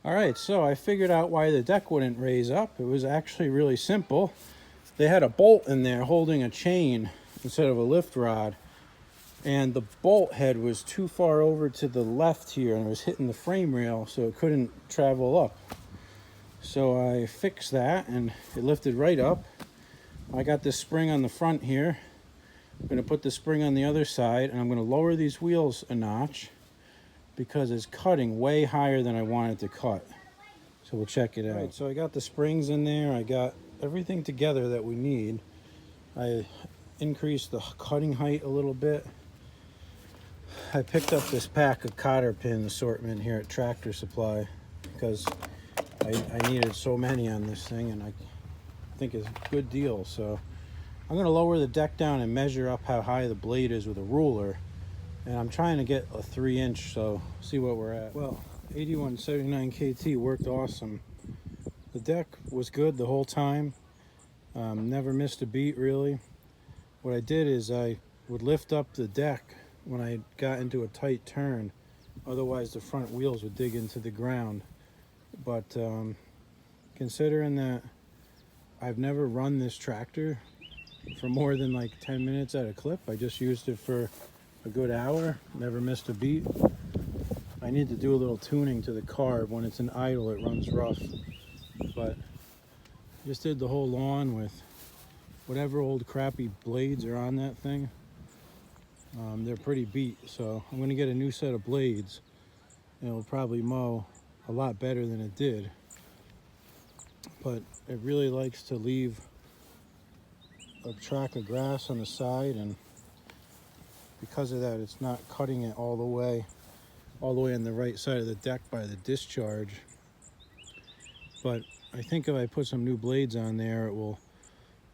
All right, so I figured out why the deck wouldn't raise up. It was actually really simple. They had a bolt in there holding a chain instead of a lift rod, and the bolt head was too far over to the left here, and it was hitting the frame rail, so it couldn't travel up. So I fixed that, and it lifted right up. I got this spring on the front here. I'm going to put the spring on the other side, and I'm going to lower these wheels a notch because it's cutting way higher than I want it to cut. So we'll check it out. All right, so I got the springs in there. I got everything together that we need. I increased the cutting height a little bit. I picked up this pack of cotter pin assortment here at Tractor Supply because I needed so many on this thing, and I think it's a good deal. So I'm going to lower the deck down and measure up how high the blade is with a ruler. And I'm trying to get a 3-inch, so see what we're at. Well, 8179 KT worked awesome. The deck was good the whole time. Never missed a beat, really. What I did is I would lift up the deck when I got into a tight turn. Otherwise, the front wheels would dig into the ground. But considering that I've never run this tractor for more than like 10 minutes at a clip, I just used it for a good hour, never missed a beat. I need to do a little tuning to the carb. When it's in idle, it runs rough. But just did the whole lawn with whatever old crappy blades are on that thing. They're pretty beat, so I'm going to get a new set of blades. It'll probably mow a lot better than it did. But it really likes to leave a track of grass on the side, and because of that, it's not cutting it all the way on the right side of the deck by the discharge. But I think if I put some new blades on there, it will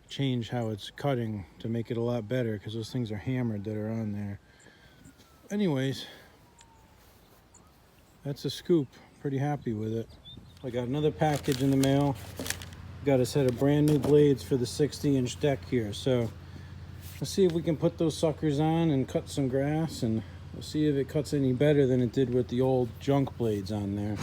change how it's cutting to make it a lot better, because those things are hammered that are on there. Anyways, that's a scoop. Pretty happy with it. I got another package in the mail. Got a set of brand new blades for the 60-inch deck here. So let's see if we can put those suckers on and cut some grass, and we'll see if it cuts any better than it did with the old junk blades on there.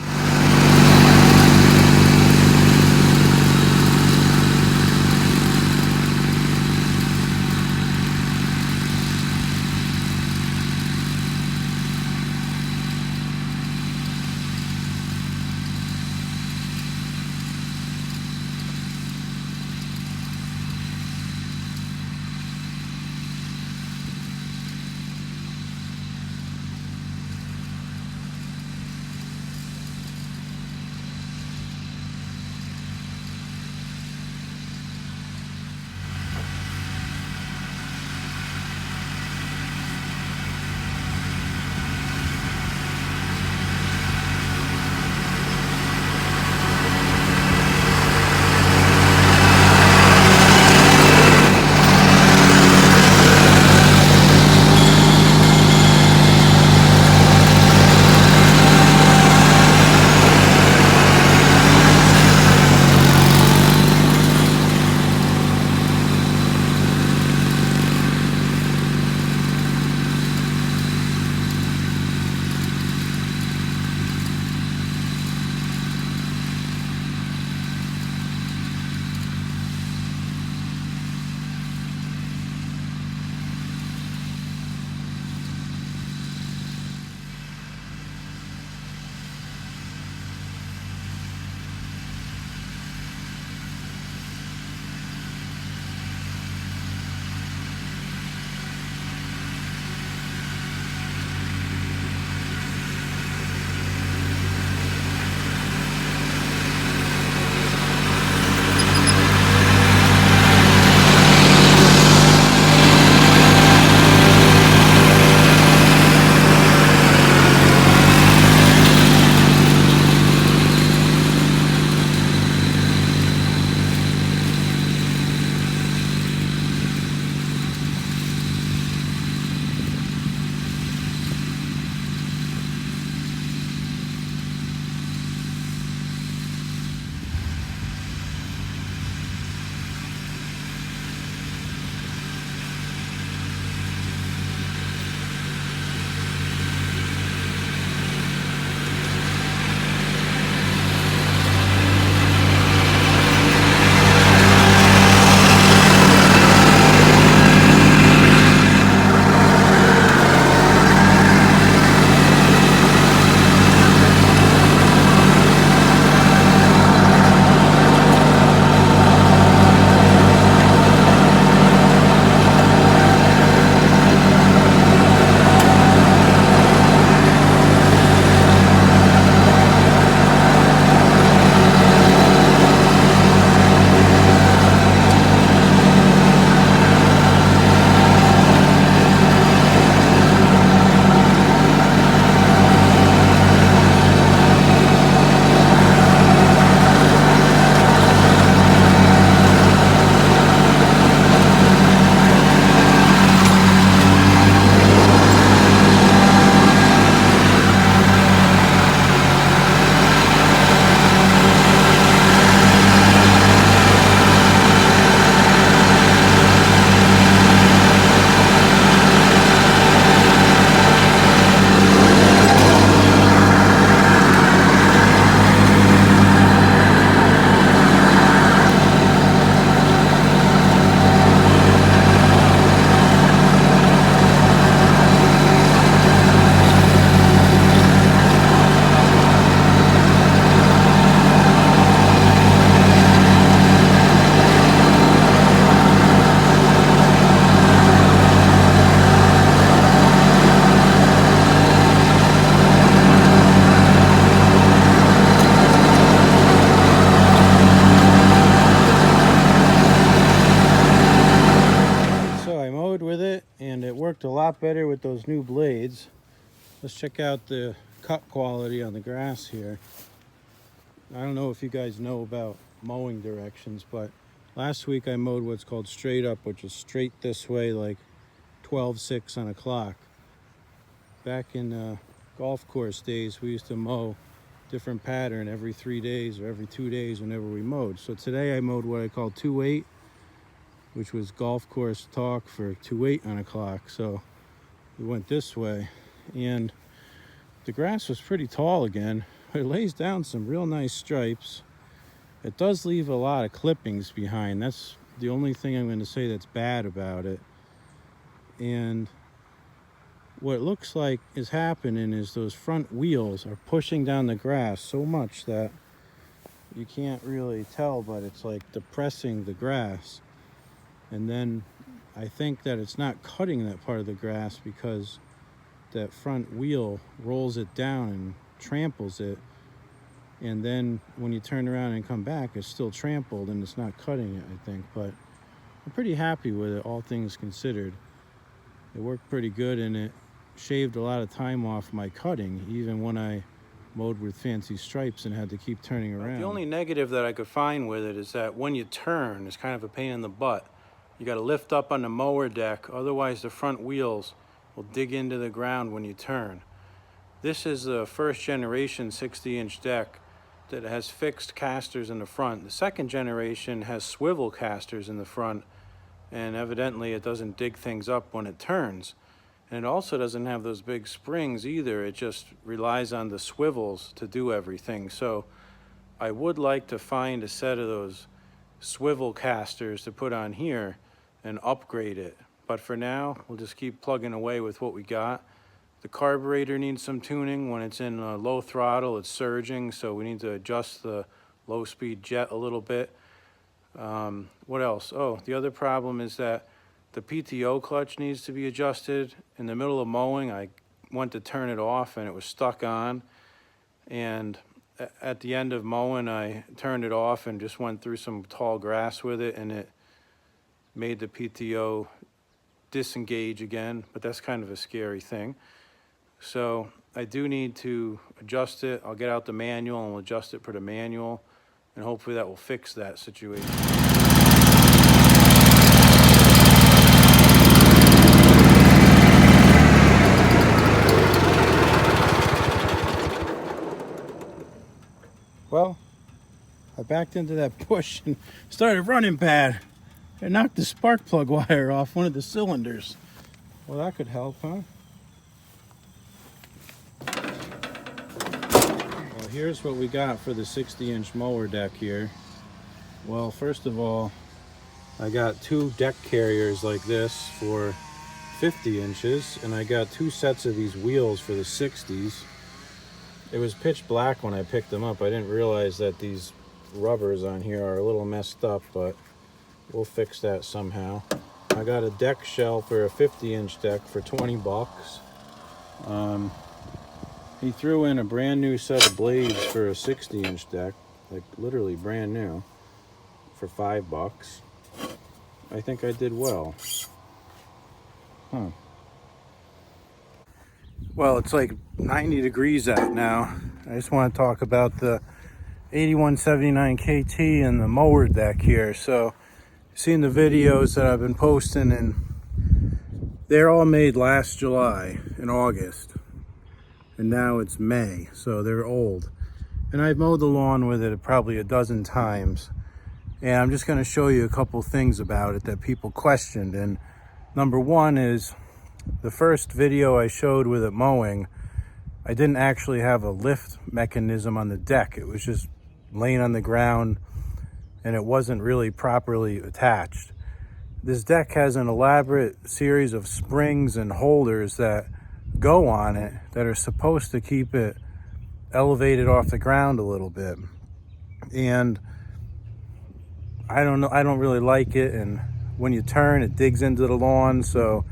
worked a lot better with those new blades. Let's check out the cut quality on the grass here. I don't know if you guys know about mowing directions, but last week I mowed what's called straight up, which is straight this way, like 12-6 on a clock. Back in golf course days, we used to mow different pattern every 3 days or every 2 days whenever we mowed. So today I mowed what I call 2-8, which was golf course talk for 2-8 on a clock. So we went this way, and the grass was pretty tall again. It lays down some real nice stripes. It does leave a lot of clippings behind. That's the only thing I'm going to say that's bad about it. And what it looks like is happening is those front wheels are pushing down the grass so much that you can't really tell, but it's like depressing the grass. And then I think that it's not cutting that part of the grass because that front wheel rolls it down and tramples it. And then when you turn around and come back, it's still trampled and it's not cutting it, I think. But I'm pretty happy with it, all things considered. It worked pretty good, and it shaved a lot of time off my cutting, even when I mowed with fancy stripes and had to keep turning around. The only negative that I could find with it is that when you turn, it's kind of a pain in the butt. You got to lift up on the mower deck, otherwise the front wheels will dig into the ground when you turn. This is the first generation 60-inch deck that has fixed casters in the front. The second generation has swivel casters in the front, and evidently it doesn't dig things up when it turns. And it also doesn't have those big springs either. It just relies on the swivels to do everything. So I would like to find a set of those swivel casters to put on here and upgrade it. But for now, we'll just keep plugging away with what we got. The carburetor needs some tuning. When it's in low throttle, it's surging, so we need to adjust the low-speed jet a little bit. What else? Oh, the other problem is that the PTO clutch needs to be adjusted. In the middle of mowing, I went to turn it off and it was stuck on. And at the end of mowing, I turned it off and just went through some tall grass with it, and it made the PTO disengage again, but that's kind of a scary thing. So I do need to adjust it. I'll get out the manual and we'll adjust it for the manual, and hopefully that will fix that situation. Well, I backed into that bush and started running bad. I knocked the spark plug wire off one of the cylinders. Well, that could help, huh? Well, here's what we got for the 60-inch mower deck here. Well, first of all, I got 2 deck carriers like this for 50 inches, and I got 2 sets of these wheels for the 60s. It was pitch black when I picked them up. I didn't realize that these rubbers on here are a little messed up, but we'll fix that somehow. I got a deck shell for a 50-inch deck for 20 bucks. He threw in a brand new set of blades for a 60-inch deck, like literally brand new, for 5 bucks. I think I did well. Huh. Well, it's like 90 degrees out now. I just want to talk about the 8179 KT and the mower deck here. So, seen the videos that I've been posting, and they're all made last July and August, and now it's May, so they're old. And I've mowed the lawn with it probably a dozen times, and I'm just going to show you a couple things about it that people questioned. And number one is, the first video I showed with it mowing, I didn't actually have a lift mechanism on the deck. It was just laying on the ground, and it wasn't really properly attached. This deck has an elaborate series of springs and holders that go on it that are supposed to keep it elevated off the ground a little bit. And I don't know, I don't really like it, and when you turn, it digs into the lawn. So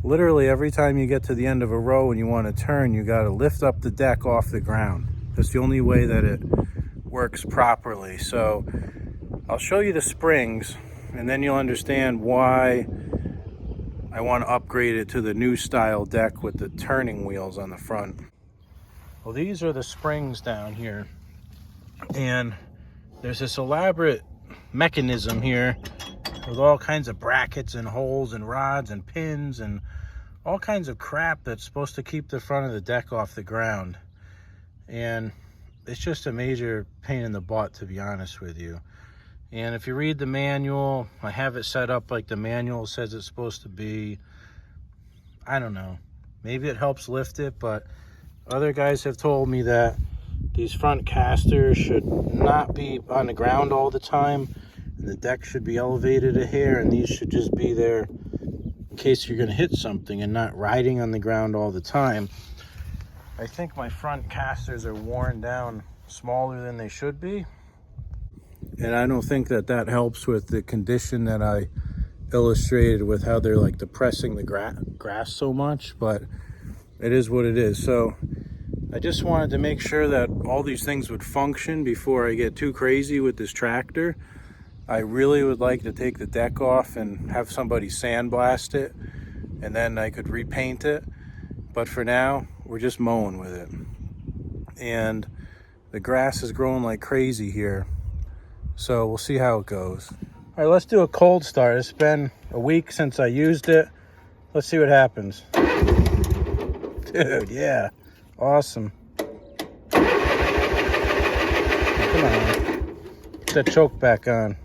literally every time you get to the end of a row and you want to turn, you got to lift up the deck off the ground. That's the only way that it works properly. So I'll show you the springs, and then you'll understand why I want to upgrade it to the new style deck with the turning wheels on the front. Well, these are the springs down here, and there's this elaborate mechanism here with all kinds of brackets and holes and rods and pins and all kinds of crap that's supposed to keep the front of the deck off the ground. And it's just a major pain in the butt, to be honest with you. And if you read the manual, I have it set up like the manual says it's supposed to be. I don't know, maybe it helps lift it, but other guys have told me that these front casters should not be on the ground all the time, and the deck should be elevated a hair, and these should just be there in case you're going to hit something and not riding on the ground all the time. I think my front casters are worn down smaller than they should be, and I don't think that that helps with the condition that I illustrated with how they're like depressing the grass so much, but it is what it is. So I just wanted to make sure that all these things would function before I get too crazy with this tractor. I really would like to take the deck off and have somebody sandblast it, and then I could repaint it. But for now, we're just mowing with it. And the grass is growing like crazy here, so we'll see how it goes. All right, let's do a cold start. It's been a week since I used it. Let's see what happens. Dude, yeah, awesome. Come on, put that choke back on.